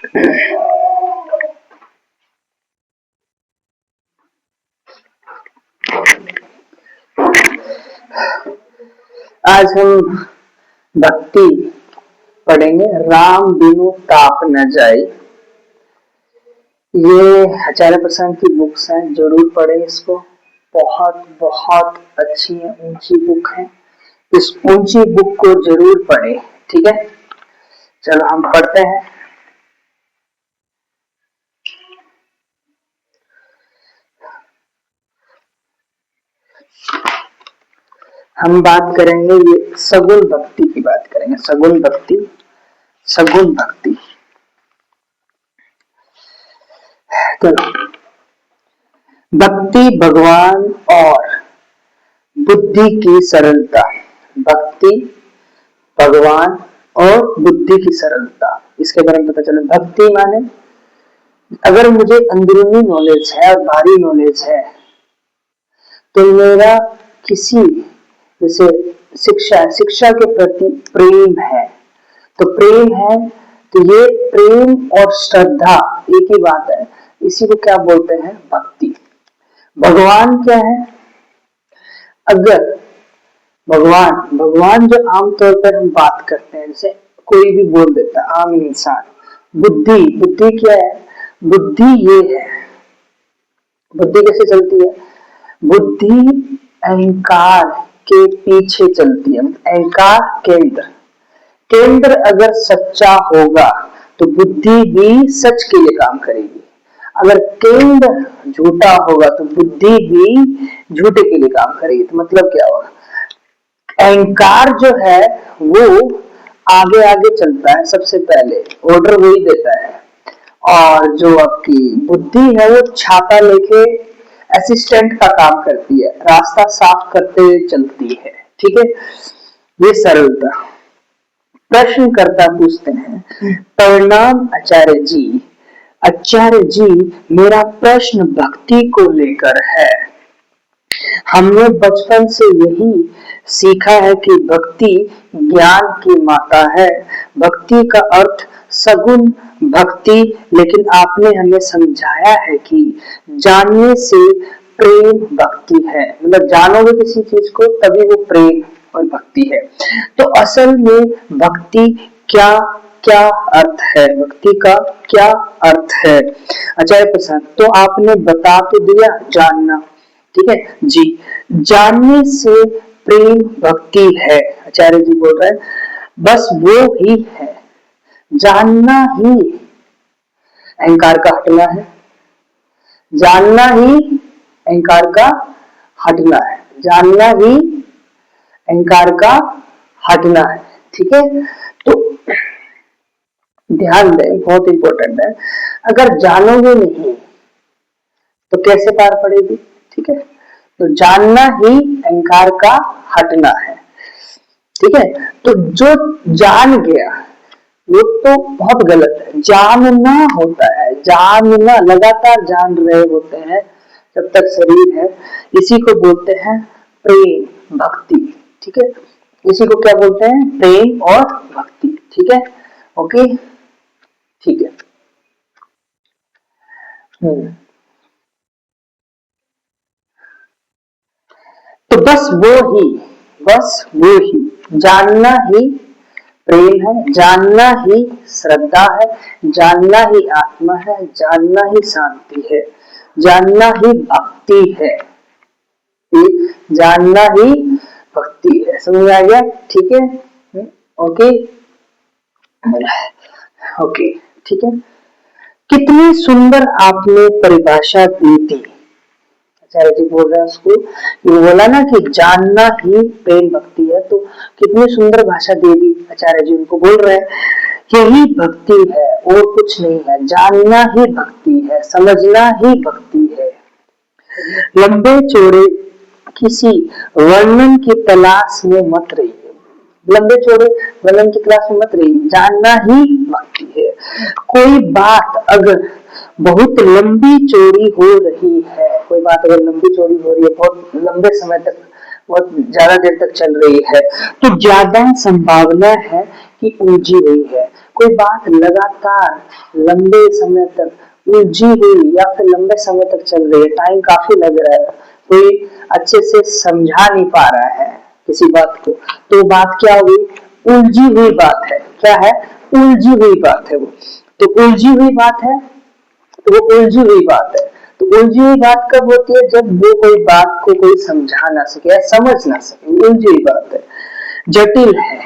आज हम भक्ति पढ़ेंगे। राम बिनु ताप न जाए। ये आचार्य प्रसाद की बुक्स हैं, जरूर पढ़े इसको। बहुत बहुत अच्छी है, ऊंची बुक है। इस ऊंची बुक को जरूर पढ़े, ठीक है। चलो हम पढ़ते हैं। हम बात करेंगे, ये सगुण भक्ति की बात करेंगे। सगुण भक्ति, सगुण भक्ति। तो भक्ति भगवान और बुद्धि की सरलता। भक्ति भगवान और बुद्धि की सरलता, इसके बारे में पता चला। भक्ति माने अगर मुझे अंदरूनी नॉलेज है और बाहरी नॉलेज है, तो मेरा किसी जैसे शिक्षा के प्रति प्रेम है, तो प्रेम है, तो ये प्रेम और श्रद्धा एक ही बात है। इसी को क्या बोलते हैं? भक्ति। भगवान क्या है? अगर भगवान जो आमतौर पर हम बात करते हैं, जैसे कोई भी बोल देता है आम इंसान। बुद्धि क्या है? बुद्धि ये है, बुद्धि कैसे चलती है? बुद्धि अहंकार के पीछे चलती है। अहंकार केंद्र अगर सच्चा होगा तो बुद्धि भी सच के लिए काम करेगी। अगर केंद्र झूठा होगा तो बुद्धि भी झूठे के लिए काम करेगी। तो मतलब क्या होगा? अहंकार जो है वो आगे चलता है, सबसे पहले ऑर्डर वही देता है, और जो आपकी बुद्धि है वो छाता लेके असिस्टेंट का काम करती है, रास्ता साफ करते हुए चलती है, ठीक है। ये सरलता। प्रश्नकर्ता पूछते हैं, प्रणाम आचार्य जी। आचार्य जी, मेरा प्रश्न भक्ति को लेकर है। हमने बचपन से यही सीखा है कि भक्ति ज्ञान की माता है। भक्ति का अर्थ सगुण भक्ति, लेकिन आपने हमें समझाया है कि जानने से प्रेम भक्ति है। मतलब जानोगे किसी चीज को तभी वो प्रेम और भक्ति है। तो असल में भक्ति क्या क्या अर्थ है? भक्ति का क्या अर्थ है? आचार्य प्रसाद, तो आपने बता तो दिया, जानना, ठीक है जी। जानने से प्रेम भक्ति है, आचार्य जी बोल रहे हैं। बस वो ही है, जानना ही अहंकार का हटना है। जानना ही अहंकार का हटना है। जानना ही अहंकार का हटना है, ठीक है। तो ध्यान दें, बहुत इंपॉर्टेंट है। अगर जानोगे नहीं तो कैसे पार पड़ेगी, ठीक है। तो जानना ही अहंकार का हटना है, ठीक है। तो जो जान गया वो तो बहुत गलत है। जानना होता है, जानना, लगातार जान रहे होते हैं जब तक शरीर है। इसी को बोलते हैं प्रेम भक्ति, ठीक है। इसी को क्या बोलते हैं? प्रेम और भक्ति, ठीक है। ओके, ठीक है। तो बस वो ही जानना ही प्रेम है, जानना ही श्रद्धा है, जानना ही आत्मा है, जानना ही शांति है, जानना ही भक्ति है, जानना ही भक्ति है। समझ आ गया? ठीक है, ओके ओके, ठीक है। कितनी सुंदर आपने परिभाषा दी थी, आचार्य जी बोल रहे हैं उसको। ये बोला ना कि जानना ही प्रेम भक्ति है, तो कितनी सुंदर भाषा दे दी आचार्य जी। उनको बोल रहे हैं यही भक्ति है और कुछ नहीं है। जानना ही भक्ति है, समझना ही भक्ति है। लंबे चौड़े किसी वर्णन की तलाश में मत रहिए। लंबे चौड़े वर्णन की तलाश में मत रहिए, जानना ही भक्ति है। कोई बात अगर बहुत लंबी चौड़ी हो रही है, कोई बात अगर लंबी चौड़ी हो रही है, बहुत लंबे समय तक, बहुत ज्यादा देर तक चल रही है, तो ज्यादा संभावना है कि उलझी हुई है। कोई बात लगातार लंबे समय तक उलझी हुई या फिर लंबे समय तक चल रही है, टाइम काफी लग रहा है, कोई अच्छे से समझा नहीं पा रहा है किसी बात को, तो बात क्या हुई, उलझी हुई बात है। क्या है, उलझी हुई बात है वो। तो उलझी हुई बात है, तो वो उलझी हुई बात है। तो उलझी हुई बात कब होती है, जब वो कोई बात को कोई समझा ना सके या समझ ना सके, उलझी हुई बात है, जटिल है।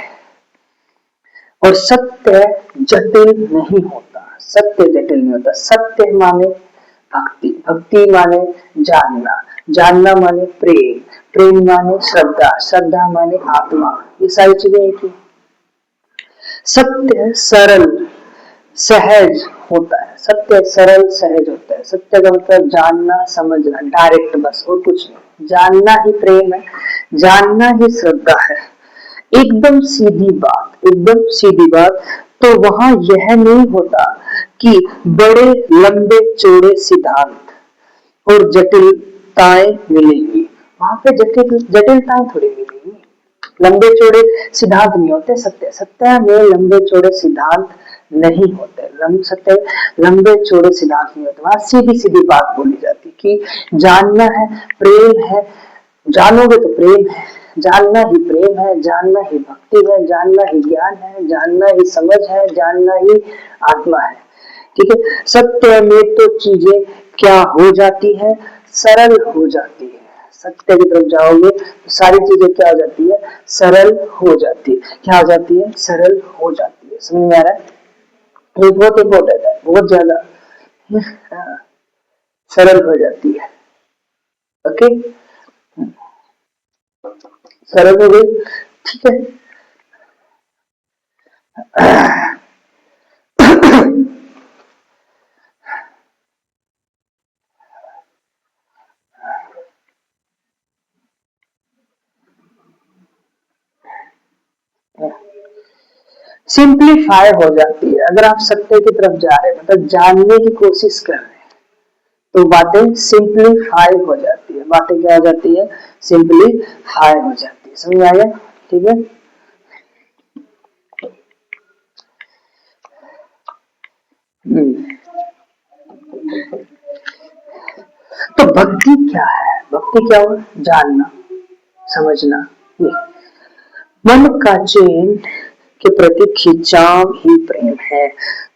और सत्य जटिल नहीं होता, सत्य जटिल नहीं होता। सत्य माने भक्ति, भक्ति माने जानना, जानना माने प्रेम, प्रेम माने श्रद्धा, श्रद्धा माने आत्मा। ये सारी चीजें एक ही। सत्य सरल सहज होता है, सत्य सरल सहज होता है। सत्य का मतलब जानना समझना, डायरेक्ट, बस और कुछ नहीं। जानना ही प्रेम है, जानना ही श्रद्धा है, एकदम सीधी बात, एकदम सीधी बात। तो वहां यह नहीं होता कि बड़े लंबे चौड़े सिद्धांत और जटिलताएं मिलेंगी, वहां पे जटिलताएं थोड़ी मिलेंगी। लंबे चौड़े सिद्धांत नहीं होते सत्य, सत्य में लंबे चौड़े सिद्धांत नहीं होते, सत्य लंबे चौड़े सिद्धांत नहीं होते। वहां सीधी सीधी बात बोली जाती कि जानना है, प्रेम है, जानोगे तो प्रेम है, जानना ही प्रेम है, जानना ही भक्ति है, जानना ही ज्ञान है, जानना ही समझ है, जानना ही आत्मा है। ठीक है, सत्य में तो चीजें क्या हो जाती है, सरल हो जाती है। सत्य की तरफ जाओगे तो सारी चीजें क्या हो जाती है, सरल हो जाती है। क्या हो जाती है, सरल हो जाती है। समझ में आ रहा है, ये बहुत इंपॉर्टेंट है, बहुत ज्यादा सरल हो जाती है। ओके, सरल हो गई, ठीक है। सिंप्लीफाई हो जाती है। अगर आप सत्य की तरफ जा रहे हैं, मतलब जानने की कोशिश कर रहे हैं, तो बातें सिंप्लीफाई हो जाती है। बातें क्या हो जाती है, सिंप्लीफाई हो जाती है। समझ आया, ठीक है। तो भक्ति क्या है, भक्ति क्या हुआ, जानना समझना। ये मन का चैन के प्रति खिंचाव ही प्रेम है।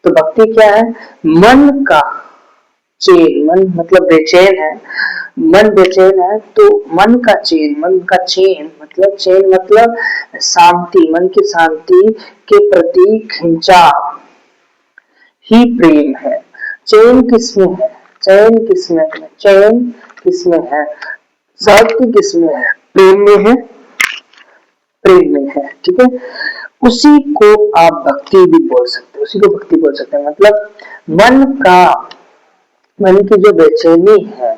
तो भक्ति क्या है, मन का चैन, मन मतलब बेचैन है, मन बेचैन है, तो मन का चैन, मन का चैन मतलब, चैन मतलब शांति, मन की शांति के प्रति खिंचाव ही प्रेम है। चैन किसमें है, चैन किसमें है, चैन किसमें है, शांति किसमें है, प्रेम में है, प्रेम में है। ठीक है, उसी को आप भक्ति भी बोल सकते हैं, उसी को भक्ति बोल सकते हैं। मतलब मन का, मन की जो बेचैनी है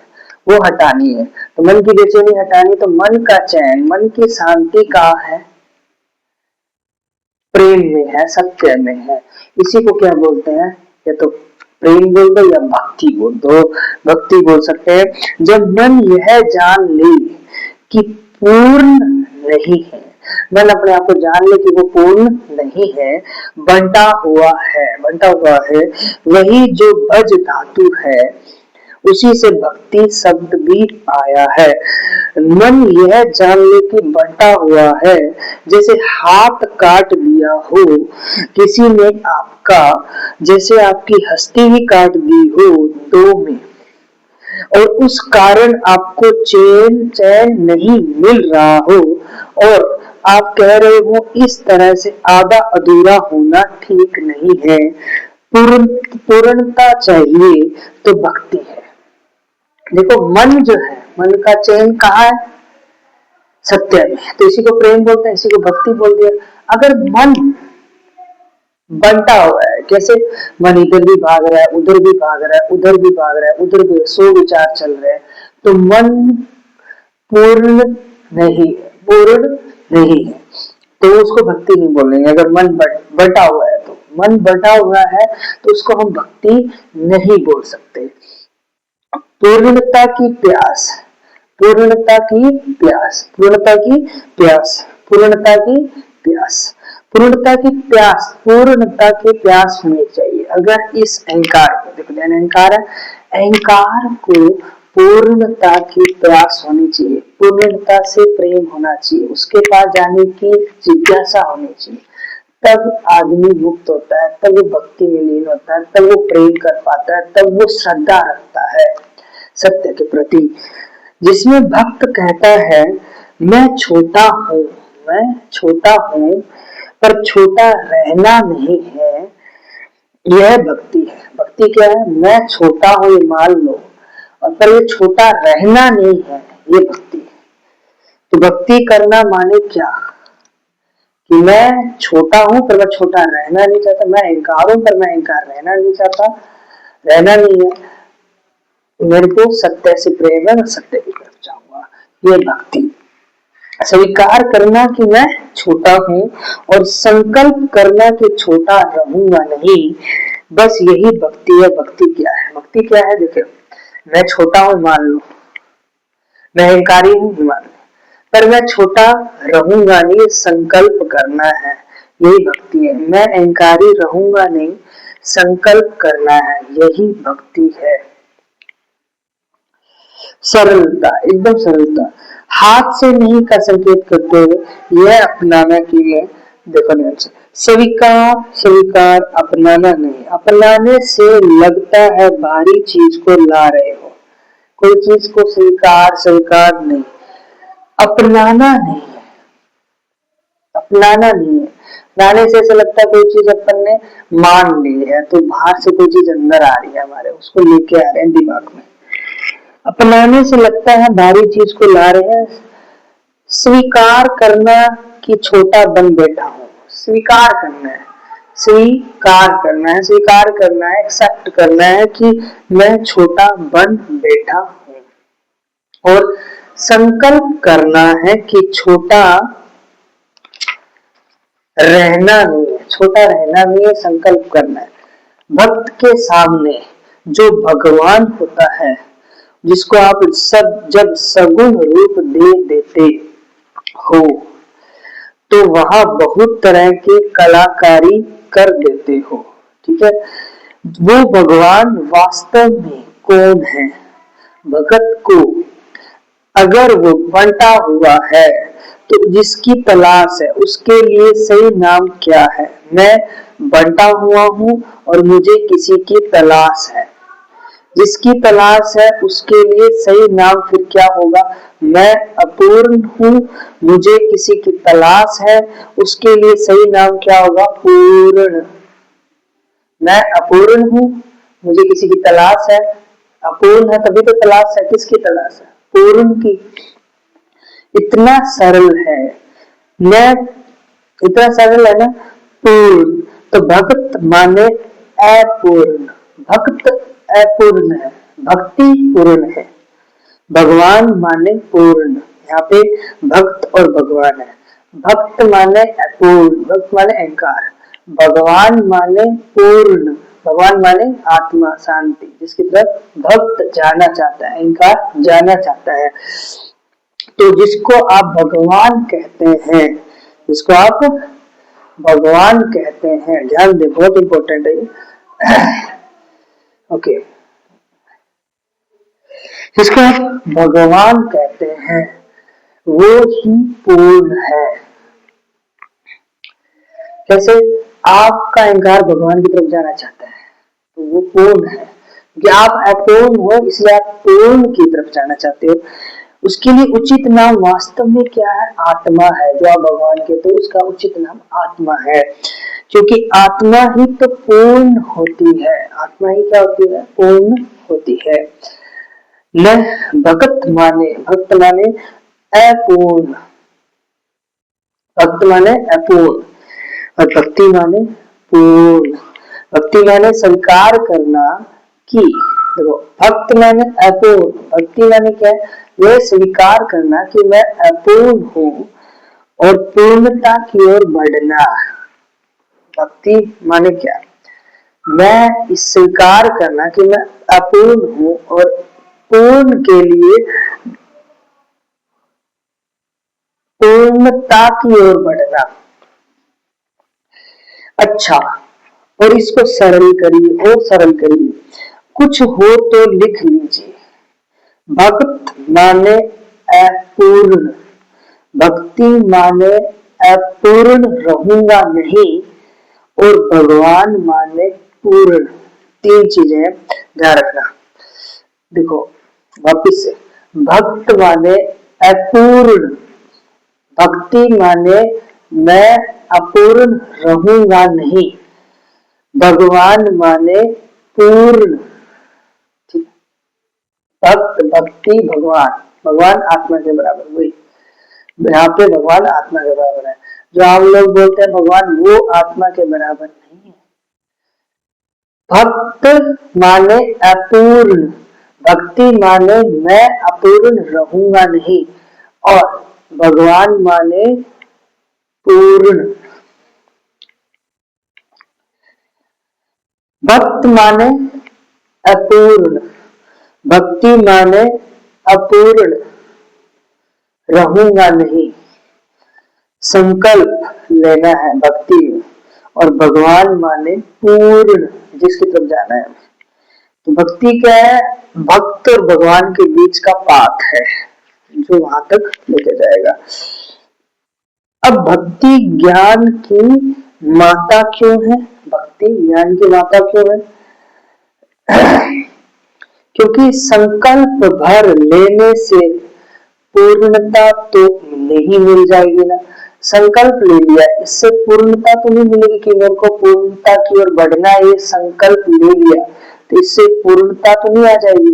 वो हटानी है। तो मन की बेचैनी हटानी, तो मन का चैन, मन की शांति कहाँ है, प्रेम में है, सत्य में है। इसी को क्या बोलते हैं, या तो प्रेम बोल दो या भक्ति बोल दो, भक्ति बोल सकते हैं। जब मन यह जान ले कि पूर्ण नहीं है, मन अपने आप को जान ले कि वो पूर्ण नहीं है, बंटा हुआ है, बंटा हुआ है, वही जो भज धातु है, उसी से भक्ति शब्द भी आया है। मन यह जान ले कि बंटा हुआ है, जैसे हाथ काट दिया हो किसी ने आपका, जैसे आपकी हस्ती ही काट दी हो दो में, और उस कारण आपको चैन नहीं मिल रहा हो, और आप कह रहे हो इस तरह से आधा अधूरा होना ठीक नहीं है, पूर्णता चाहिए, तो भक्ति है। देखो मन जो है, मन का चैन कहाँ है, सत्य में, तो इसी को प्रेम बोलते हैं, इसी को भक्ति बोल दिया। अगर मन बंटा हुआ है, कैसे, मन इधर भी भाग रहा है, उधर भी भाग रहा है, उधर भी भाग रहा है, उधर भी 100 विचार चल रहे हैं, तो मन पूर्ण नहीं है, पूर्ण नहीं है, तो उसको भक्ति नहीं बोलेंगे। अगर मन बटा हुआ है, तो मन बटा हुआ है तो उसको हम भक्ति नहीं बोल सकते। पूर्णता की प्यास, पूर्णता की प्यास, पूर्णता की प्यास, पूर्णता की प्यास, पूर्णता की प्यास, पूर्णता की प्यास होनी चाहिए। अगर इस अहंकार को देखो, ध्यान, अहंकार है, अहंकार को पूर्णता की प्यास होनी चाहिए, पूर्णता से प्रेम होना चाहिए, उसके पास जाने की जिज्ञासा होनी चाहिए, तब आदमी मुक्त होता है, तब वो भक्ति में लीन होता है, तब वो प्रेम कर पाता है, तब वो श्रद्धा रखता है सत्य के प्रति। जिसमें भक्त कहता है मैं छोटा हूँ, मैं छोटा हूँ पर छोटा रहना नहीं है, यह भक्ति है। भक्ति क्या है? मैं छोटा हूँ ये मान लो, और पर ये छोटा रहना नहीं है, ये भक्ति है। तो भक्ति करना माने क्या कि मैं छोटा हूं पर मैं छोटा रहना नहीं चाहता, मैं अहंकार हूं पर मैं अहंकार रहना नहीं चाहता, रहना नहीं है, मेरे को सत्य से प्रेम है, मैं सत्य की तरफ जाऊंगा, ये भक्ति। स्वीकार करना कि मैं छोटा हूं और संकल्प करना कि छोटा रहूंगा नहीं, बस यही भक्ति है। भक्ति क्या है? भक्ति क्या है? देखिए, मैं छोटा हूं मान लो, मैं अहंकारी हूं मान लो, पर मैं छोटा रहूंगा नहीं, संकल्प करना है, यही भक्ति है। मैं अहंकारी रहूंगा नहीं, संकल्प करना है, यही भक्ति है। सरलता, एकदम सरलता, हाथ से नहीं का संकेत करते हुए यह अपनाना कि मैं, देखो ध्यान से, स्वीकार, स्वीकार, अपनाना नहीं। अपनाने से लगता है भारी चीज को ला रहे हो, कोई चीज को स्वीकार, स्वीकार नहीं, अपनाना नहीं है, अपनाना नहीं है। लाने से ऐसा लगता है कोई चीज अपन ने मान ली है, तो बाहर से कोई चीज अंदर आ रही है हमारे, उसको लेके आ रहे हैं दिमाग में। अपनाने से लगता है भारी चीज को ला रहे हैं। स्वीकार करना कि छोटा बन बैठा हूं, स्वीकार करना है, स्वीकार करना है, स्वीकार करना है, एक्सेप्ट करना है कि मैं छोटा बन बैठा हूं। और संकल्प करना है कि छोटा रहना नहीं है, छोटा रहना नहीं है, संकल्प करना है। भक्त के सामने जो भगवान होता है, जिसको आप सब जब सगुण रूप दे देते हो, तो वहां बहुत तरह की कलाकारी कर देते हो, ठीक है। वो भगवान वास्तव में कौन है? भगत को अगर वो बंटा हुआ है तो जिसकी तलाश है उसके लिए सही नाम क्या है? मैं बंटा हुआ हूं और मुझे किसी की तलाश है, जिसकी तलाश है उसके लिए सही नाम फिर क्या होगा? मैं अपूर्ण हूं, मुझे किसी की तलाश है, उसके लिए सही नाम क्या होगा? पूर्ण। मैं अपूर्ण हूं, मुझे किसी की तलाश है, अपूर्ण है तभी तो तलाश है, किसकी तलाश है? पूर्ण की। इतना सरल है, मैं, इतना सरल है ना, पूर्ण। तो भक्त माने अपूर्ण, भक्त अपूर्ण है, भक्ति पूर्ण है, भगवान माने पूर्ण। यहाँ पे भक्त और भगवान है। भक्त माने अपूर्ण, भक्त माने अहंकार, भगवान माने पूर्ण, भगवान माने आत्मा, शांति, जिसकी तरफ भक्त जाना चाहता है, अहंकार जाना चाहता है। तो जिसको आप भगवान कहते हैं, जिसको आप भगवान कहते हैं, ध्यान दे, बहुत इंपॉर्टेंट है ये। ओके, जिसको आप भगवान कहते हैं वो ही पूर्ण है। जैसे आपका अहंकार भगवान की तरफ जाना चाहता है तो वो पूर्ण है, क्योंकि आप अपूर्ण हो इसलिए आप पूर्ण की तरफ जाना चाहते हो। उसके लिए उचित नाम वास्तव में क्या है? आत्मा है। जो आप भगवान कहते हो उसका उचित नाम आत्मा है, क्योंकि आत्मा ही तो पूर्ण होती है। आत्मा ही क्या होती है? पूर्ण होती है। न भक्त माने, भक्त माने अपूर्ण, भक्त माने अपूर्ण, और भक्ति माने पूर्ण। भक्ति माने स्वीकार करना कि, देखो, भक्त माने अपूर्ण, भक्ति माने क्या है? यह स्वीकार करना कि मैं अपूर्ण हूं और पूर्णता की ओर बढ़ना। भक्ति माने क्या? मैं इस स्वीकार करना कि मैं अपूर्ण हूं और पूर्ण के लिए, पूर्णता की ओर बढ़ना। अच्छा, और इसको सरल करिए और सरल करिए, कुछ हो तो लिख लीजिए। भक्त माने अपूर्ण, भक्ति माने अपूर्ण रहूंगा नहीं, और भगवान माने पूर्ण। तीन चीजें ध्यान रखना। देखो वापिस से, भक्त माने अपूर्ण, भक्ति माने मैं अपूर्ण रहूंगा नहीं, भगवान माने पूर्ण। ठीक, भक्त भक्ति भगवान, भगवान आत्मा के बराबर, वही यहाँ पे भगवान आत्मा के बराबर है। जो हम लोग बोलते हैं भगवान, वो आत्मा के बराबर नहीं है। भक्त माने अपूर्ण, भक्ति माने मैं अपूर्ण रहूंगा नहीं, और भगवान माने पूर्ण। भक्त माने अपूर्ण, भक्ति माने अपूर्ण रहूंगा नहीं, संकल्प लेना है भक्ति में, और भगवान माने पूर्ण, जिसकी तरफ जाना है। तो भक्ति क्या है? भक्त और भगवान के बीच का पाथ है जो वहां तक लेके जाएगा। अब भक्ति ज्ञान की माता क्यों है? भक्ति ज्ञान की माता क्यों है? क्योंकि संकल्प भर लेने से पूर्णता तो नहीं मिल जाएगी ना। संकल्प ले लिया, इससे पूर्णता तो नहीं मिलेगी कि मेरे को पूर्णता की ओर बढ़ना है, ये संकल्प ले लिया तो इससे पूर्णता तो नहीं आ जाएगी।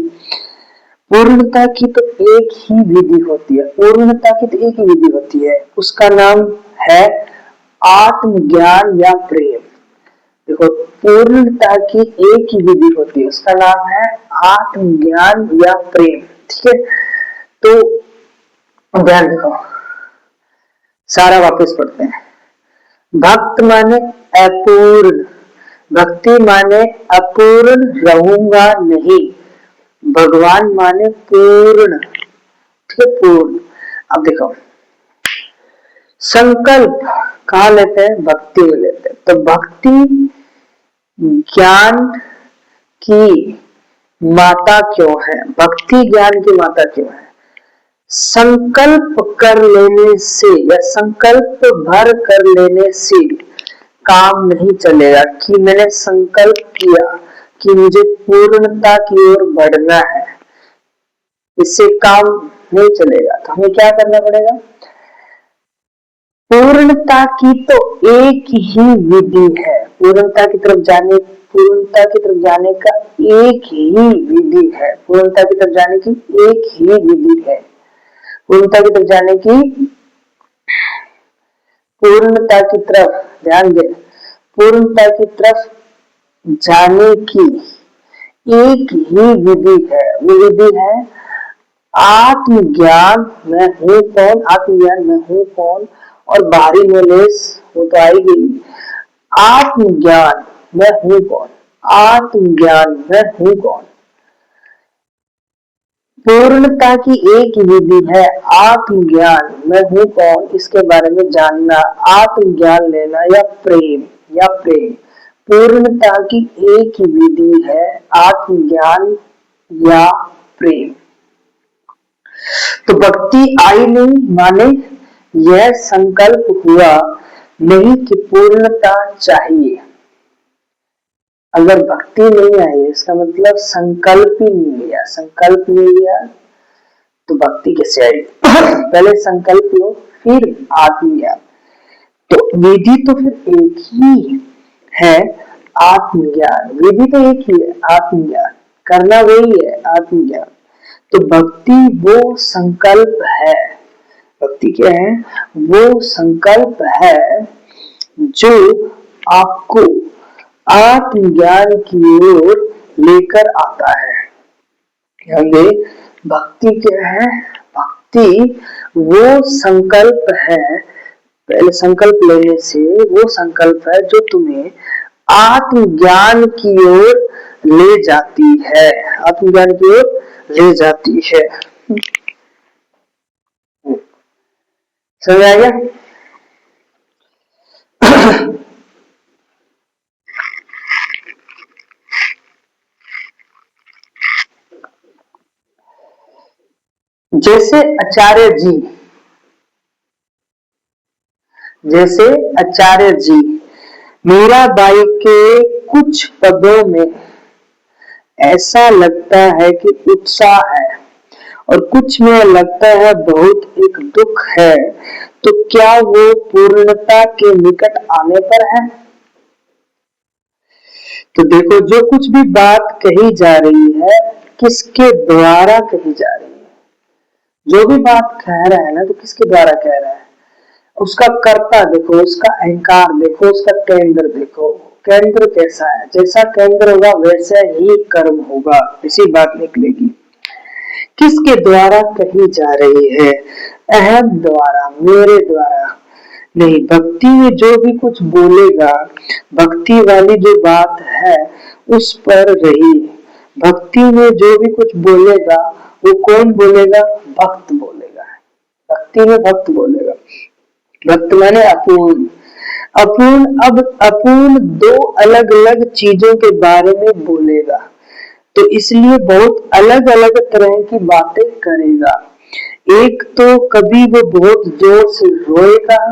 पूर्णता की तो एक ही विधि होती है, पूर्णता की तो एक ही विधि होती है, उसका नाम है आत्मज्ञान या प्रेम। देखो पूर्णता की एक ही विधि होती है, उसका नाम है आत्मज्ञान या प्रेम। ठीक है, तो ध्यान रखो, सारा वापस पढ़ते हैं। भक्त माने अपूर्ण, भक्ति माने अपूर्ण रहूंगा नहीं, भगवान माने पूर्ण। ठीक है, पूर्ण। अब देखो संकल्प कहाँ लेते हैं? भक्ति में लेते हैं। तो भक्ति ज्ञान की माता क्यों है? भक्ति ज्ञान की माता क्यों है? संकल्प कर लेने से या संकल्प भर कर लेने से काम नहीं चलेगा। कि मैंने संकल्प किया कि मुझे पूर्णता की ओर बढ़ना है, इससे काम नहीं चलेगा। तो हमें क्या करना पड़ेगा? पूर्णता की तो एक ही विधि है, पूर्णता की तरफ जाने, पूर्णता की तरफ जाने का एक ही विधि है, पूर्णता की तरफ जाने की एक ही विधि है, पूर्णता की तरफ जाने की, पूर्णता की तरफ ध्यान दें, पूर्णता की तरफ जाने की एक ही विधि है। वो विधि है आत्मज्ञान। मैं हूं कौन? आत्मज्ञान मैं हूं कौन, और बाहरी नॉलेज वो तो आएगी। आत्मज्ञान मैं हूं कौन, आत्मज्ञान मैं हूं कौन। पूर्णता की एक विधि है आत्मज्ञान मैं हूं कौन, इसके बारे में जानना, आत्मज्ञान लेना या प्रेम, या प्रेम। पूर्णता की एक ही विधि है आत्मज्ञान या प्रेम। तो भक्ति आई नहीं, माने यह संकल्प हुआ नहीं कि पूर्णता चाहिए। अगर भक्ति नहीं आई, इसका मतलब संकल्प ही नहीं लिया, संकल्प नहीं लिया तो भक्ति कैसे आएगी? पहले संकल्प लो फिर आत्मज्ञान। तो विधि तो फिर एक ही है, आत्मज्ञान। विधि तो एक ही है, आत्मज्ञान करना वही है, आत्मज्ञान। तो भक्ति वो संकल्प है, भक्ति क्या है? वो संकल्प है जो आपको आत्मज्ञान की ओर लेकर आता है। ध्यान दे, भक्ति क्या है? भक्ति वो संकल्प है, पहले संकल्प लेने से वो संकल्प है जो तुम्हें आत्मज्ञान की ओर ले जाती है, आत्मज्ञान की ओर ले जाती है। समझ आ गया? जैसे आचार्य जी, जैसे आचार्य जी मीराबाई के कुछ पदों में ऐसा लगता है कि उत्साह है और कुछ में लगता है बहुत एक दुख है, तो क्या वो पूर्णता के निकट आने पर है? तो देखो, जो कुछ भी बात कही जा रही है किसके द्वारा कही जा रही है? जो भी बात कह रहा है ना, तो किसके द्वारा कह रहा है? उसका कर्ता देखो, उसका अहंकार देखो, उसका केंद्र देखो। केंद्र कैसा है? जैसा केंद्र होगा वैसा ही कर्म होगा, ऐसी बात निकलेगी। किसके द्वारा कही जा रही है? अहम द्वारा, मेरे द्वारा नहीं। भक्ति में जो भी कुछ बोलेगा, भक्ति वाली जो बात है उस पर रही। भक्ति में जो भी कुछ बोलेगा वो कौन बोलेगा? भक्त बोलेगा। भक्ति में भक्त बोलेगा। भक्त माने अपूर्ण। अपूर्ण, अब अपूर्ण दो अलग अलग चीजों के बारे में बोलेगा, तो इसलिए बहुत अलग अलग तरह की बातें करेगा। एक तो कभी वो बहुत जोर से रोएगा,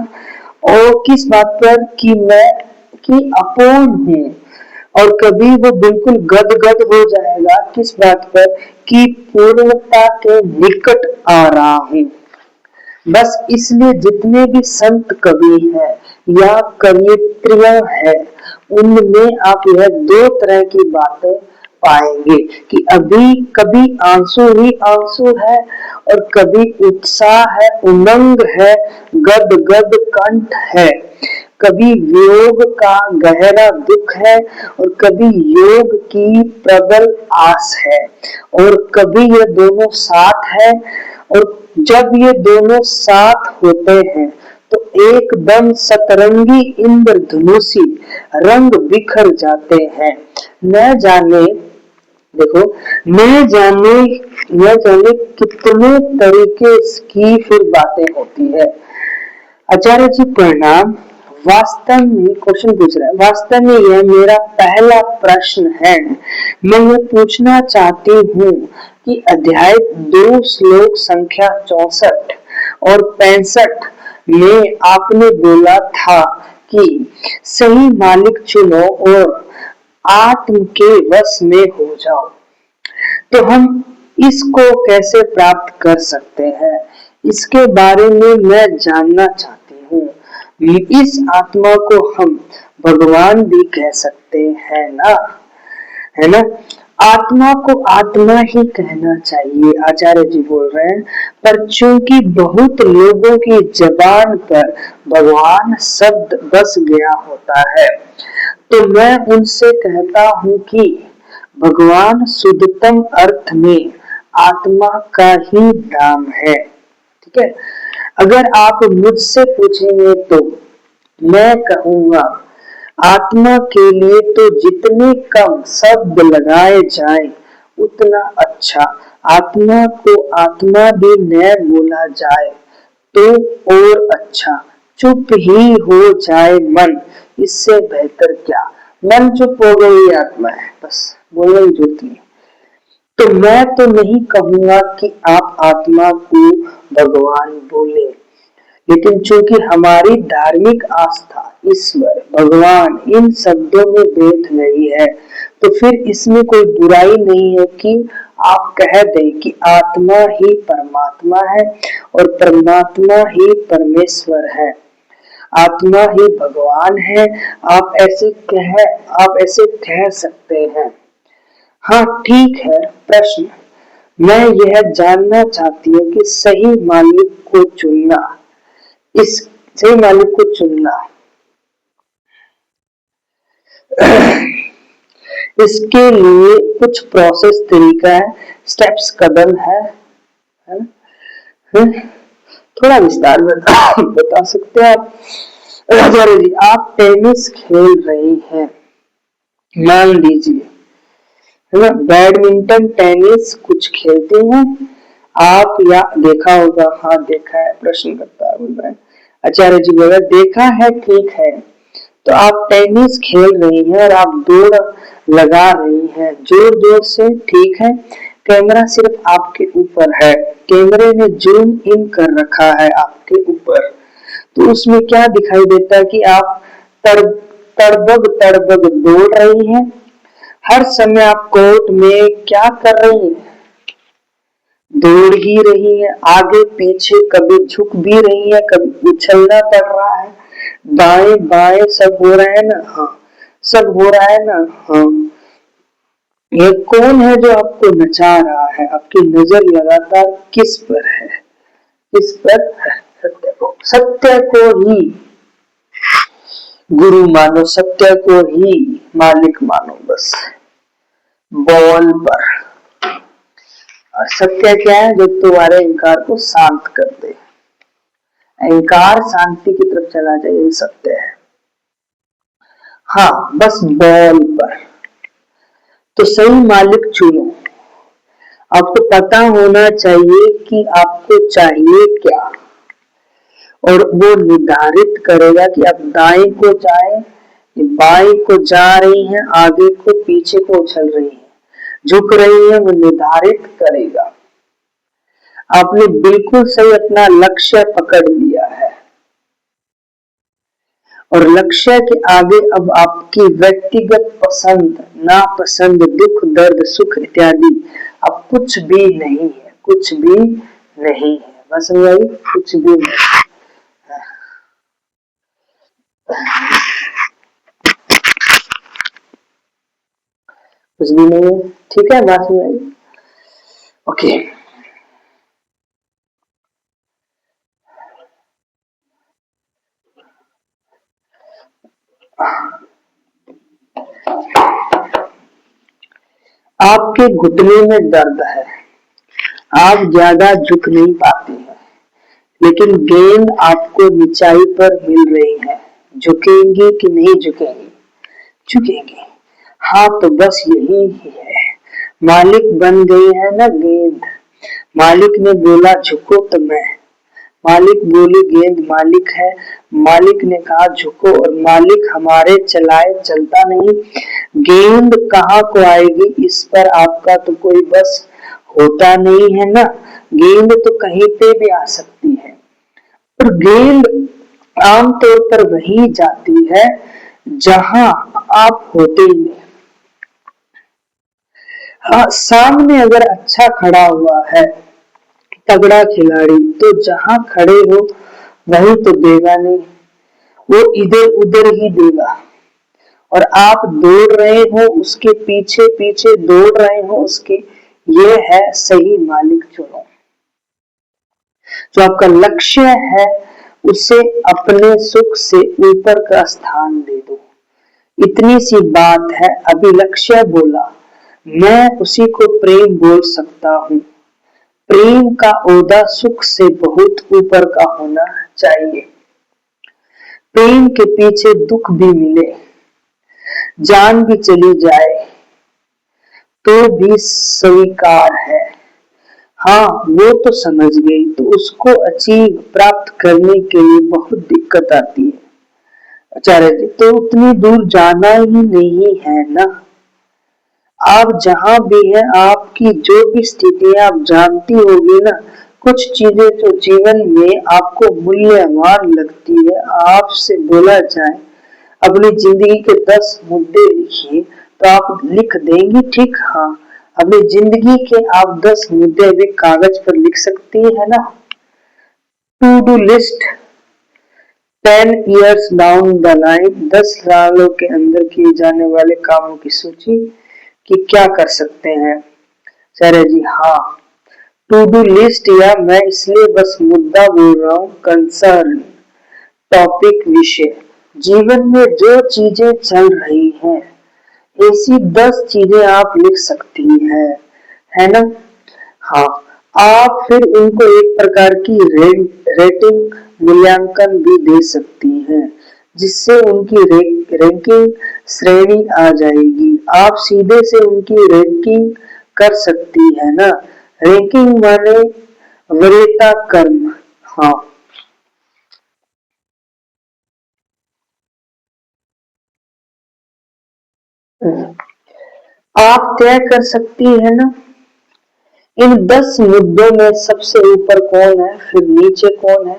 और किस बात पर? कि मैं कि अपूर्ण हूँ। और कभी वो बिल्कुल गदगद हो जाएगा, किस बात पर? कि पूर्णता के निकट आ रहा हूँ। बस इसलिए जितने भी संत कवि हैं या कवियत्रियां हैं, उनमें आप यह दो तरह की बातें पाएंगे कि अभी कभी आंसू ही आंसू है और कभी उत्साह है, उमंग है, गद गद कंठ है। कभी वियोग का गहरा दुख है और कभी योग की प्रबल आस है, और कभी ये दोनों साथ है। और जब ये दोनों साथ होते हैं तो एकदम सतरंगी इंद्रधनुषी रंग बिखर जाते हैं। न जाने, देखो, न जाने कितने तरीके की फिर बातें होती है। आचार्य जी प्रणाम। वास्तव में क्वेश्चन पूछ रहा है, वास्तव में यह मेरा पहला प्रश्न है। मैं यह पूछना चाहती हूँ कि अध्याय 2 श्लोक संख्या 64 और 65 में आपने बोला था कि सही मालिक चुनो और आत्म के वश में हो जाओ। तो हम इसको कैसे प्राप्त कर सकते हैं, इसके बारे में मैं जानना चाहती हूँ। इस आत्मा को हम भगवान भी कह सकते हैं ना, है ना? आत्मा को आत्मा ही कहना चाहिए, आचार्य जी बोल रहे हैं। पर चूंकि बहुत लोगों की जबान पर भगवान शब्द बस गया होता है, तो मैं उनसे कहता हूँ कि भगवान शुद्धतम अर्थ में आत्मा का ही नाम है। ठीक है? अगर आप मुझसे पूछेंगे तो मैं कहूंगा आत्मा के लिए तो जितने कम शब्द लगाए जाए उतना अच्छा। आत्मा को आत्मा भी न बोला जाए तो और अच्छा। चुप ही हो जाए मन, इससे बेहतर क्या? मन चुप हो गई, आत्मा है, बस बोलने की जरूरत नहीं। तो मैं तो नहीं कहूंगा कि आप आत्मा को भगवान बोले, लेकिन चूंकि हमारी धार्मिक आस्था ईश्वर भगवान इन शब्दों में बैठ गई है, तो फिर इसमें कोई बुराई नहीं है कि आप कह दें कि आत्मा ही परमात्मा है और परमात्मा ही परमेश्वर है, आत्मा ही भगवान है। आप ऐसे कह सकते हैं। हाँ ठीक है। प्रश्न, मैं यह जानना चाहती हूँ कि सही मालिक को चुनना, इस सही मालिक को चुनना इसके लिए कुछ प्रोसेस तरीका है, स्टेप्स कदम है ना? थोड़ा विस्तार में बता सकते हैं आप? आचार्य जी, आप टेनिस खेल रही हैं, मान लीजिए, है ना? बैडमिंटन टेनिस कुछ खेलते हैं आप, या देखा होगा? हाँ देखा है, प्रश्न करता बोल रहा है। आचार्य जी बोला देखा है, ठीक है। तो आप टेनिस खेल रही हैं और आप दौड़ लगा रही हैं जोर जोर से, ठीक है। कैमरा सिर्फ आपके ऊपर है, कैमरे ने जूम इन कर रखा है आपके ऊपर, तो उसमें क्या दिखाई देता है कि आप तड़बग तड़बग दौड़ रही हैं। हर समय आप कोर्ट में क्या कर रही हैं, दौड़ ही रही है, आगे पीछे, कभी झुक भी रही है, कभी उछलना पड़ रहा है, दाएं बाएं सब हो रहा है ना, हाँ सब हो रहा है ना, हाँ। ये कौन है जो आपको नचा रहा है, आपकी नजर लगातार किस पर है, किस पर है, सत्य को ही गुरु मानो, सत्य को ही मालिक मानो, बस बॉल पर। और सत्य क्या है, जो तुम्हारे अहंकार को शांत कर दे, अहंकार शांति की तरफ चला जाए, ये सत्य है। हाँ बस बॉल पर। तो सही मालिक चुनो। आपको पता होना चाहिए कि आपको चाहिए क्या, और वो निर्धारित करेगा कि आप दाएं को जाए, बाएं को जा रही हैं, आगे को पीछे को उछल रही हैं, झुक रही हैं, वो निर्धारित करेगा। आपने बिल्कुल सही अपना लक्ष्य पकड़ लिया है, और लक्ष्य के आगे अब आपकी व्यक्तिगत पसंद नापसंद, दुख दर्द सुख इत्यादि अब कुछ भी नहीं है, कुछ भी नहीं है, बस वही कुछ भी नहीं, कुछ भी नहीं है। ठीक है, बात में आई। ओके, आपके घुटने में दर्द है, आप ज्यादा झुक नहीं पाते हैं, लेकिन गेंद आपको ऊंचाई पर मिल रही है, झुकेंगे कि नहीं झुकेंगे, झुकेंगे। हाँ तो बस यही है, मालिक बन गई है ना गेंद, मालिक ने बोला झुको तो मैं, मालिक बोली गेंद मालिक है, मालिक ने कहा झुको, और मालिक हमारे चलाए चलता नहीं, गेंद कहाँ को आएगी इस पर आपका तो कोई बस होता नहीं है ना, गेंद तो कहीं पे भी आ सकती है, और गेंद आमतौर पर वही जाती है जहां आप होते ही नहीं। हाँ, सामने अगर अच्छा खड़ा हुआ है तगड़ा खिलाड़ी, तो जहां खड़े हो वही तो देगा नहीं, वो इधर उधर ही देगा, और आप दौड़ रहे हो उसके पीछे पीछे दौड़ रहे हो उसके, ये है सही मालिक चुनो। जो आपका लक्ष्य है उसे अपने सुख से ऊपर का स्थान दे दो, इतनी सी बात है। अभी लक्ष्य बोला, मैं उसी को प्रेम बोल सकता हूँ, प्रेम का ओहदा सुख से बहुत ऊपर का होना चाहिए, प्रेम के पीछे दुख भी मिले, जान भी चली जाए तो भी स्वीकार है। हाँ वो तो समझ गई, तो उसको अचीव प्राप्त करने के लिए बहुत दिक्कत आती है। आचार्य जी, तो उतनी दूर जाना ही नहीं है ना, आप जहां भी हैं, आपकी जो भी स्थिति है आप जानती होगी ना, कुछ चीजें जो जीवन में आपको मूल्यवान लगती है, आपसे बोला जाए अपनी जिंदगी के 10 मुद्दे लिखिए तो आप लिख देंगी, ठीक, हाँ अपनी जिंदगी के आप 10 मुद्दे भी कागज पर लिख सकती है ना। To do list 10 years down the line, 10 सालों के अंदर किए जाने वाले कामों की सूची कि क्या कर सकते हैं। सर जी हाँ, टू डू लिस्ट, या मैं इसलिए बस मुद्दा बोल रहा हूँ, कंसर्न टॉपिक विषय, जीवन में जो चीजें चल रही हैं ऐसी 10 चीजें आप लिख सकती हैं, है ना। हाँ, आप फिर उनको एक प्रकार की रेटिंग मूल्यांकन भी दे सकती हैं, जिससे उनकी रैंकिंग श्रेणी आ जाएगी, आप सीधे से उनकी रैंकिंग कर सकती है ना, रैंकिंग माने वरीयता कर्म। हाँ आप तय कर सकती है ना, इन 10 मुद्दों में सबसे ऊपर कौन है, फिर नीचे कौन है,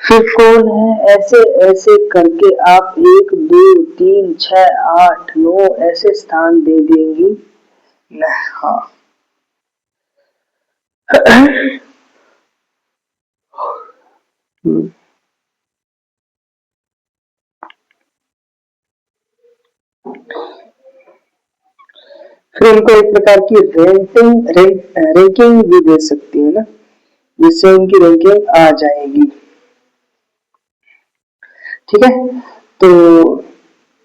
फिर कौन है, ऐसे ऐसे करके आप 1 2 3 6 8 9 ऐसे स्थान दे देंगी न। हाँ फिर उनको एक प्रकार की रैंकिंग भी दे सकती है ना, जिससे उनकी रैंकिंग आ जाएगी। ठीक है, तो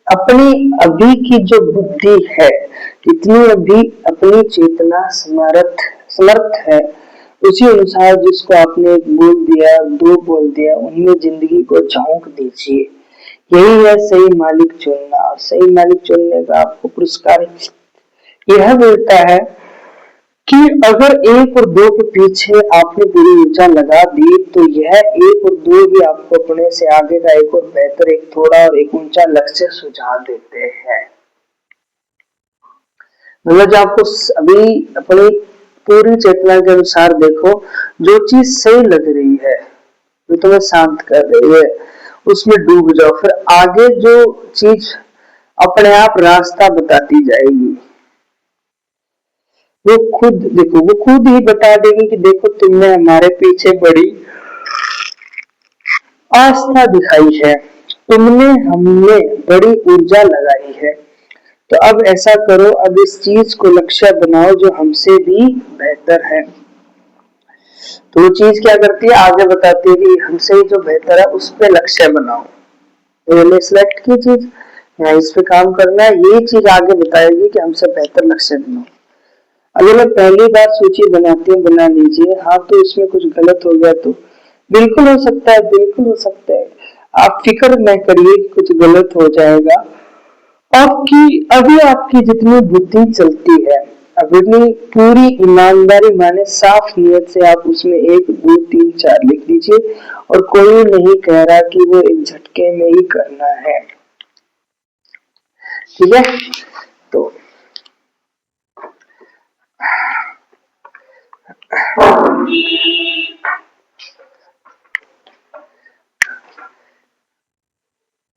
अपनी अभी की जो बुद्धि है, इतनी अभी अपनी चेतना समर्थ है, उसी अनुसार जिसको आपने 1 बोल दिया 2 बोल दिया, उनमें जिंदगी को झोंक दीजिए। यही है सही मालिक चुनना, और सही मालिक चुनने का आपको पुरस्कार यह मिलता है कि अगर 1 और 2 के पीछे आपने पूरी ऊर्जा लगा दी, तो यह 1 और 2 ही आपको अपने से आगे का एक और बेहतर, एक थोड़ा और एक ऊंचा लक्ष्य सुझा देते हैं। मतलब जो आपको अभी अपनी पूरी चेतना के अनुसार देखो, जो चीज सही लग रही है, जो तुम्हें शांत कर रही है, उसमें डूब जाओ। फिर आगे जो चीज अपने आप रास्ता बताती जाएगी, वो खुद देखो, वो खुद ही बता देगी कि देखो तुमने हमारे पीछे बड़ी आस्था दिखाई है, तुमने हमने बड़ी ऊर्जा लगाई है, तो अब ऐसा करो, अब इस चीज को लक्ष्य बनाओ जो हमसे भी बेहतर है। तो वो चीज क्या करती है, आगे बताती है कि हमसे जो बेहतर है उस पे लक्ष्य बनाओ, तो सिलेक्ट की चीज या इस पे काम करना है, ये चीज आगे बताएगी कि हमसे बेहतर लक्ष्य बनाओ। अगर मैं पहली बार सूची बनाती हूँ, बना लीजिए, हाँ तो इसमें कुछ गलत हो गया तो बिल्कुल हो सकता है, बिल्कुल हो सकता है, आप फिक्र न करिए कुछ गलत हो जाएगा। आपकी जितनी बुद्धि चलती है, अपनी पूरी ईमानदारी माने साफ नियत से आप उसमें 1 2 3 4 लिख दीजिए, और कोई नहीं कह रहा कि वो एक झटके में ही करना है। ठीक है, तो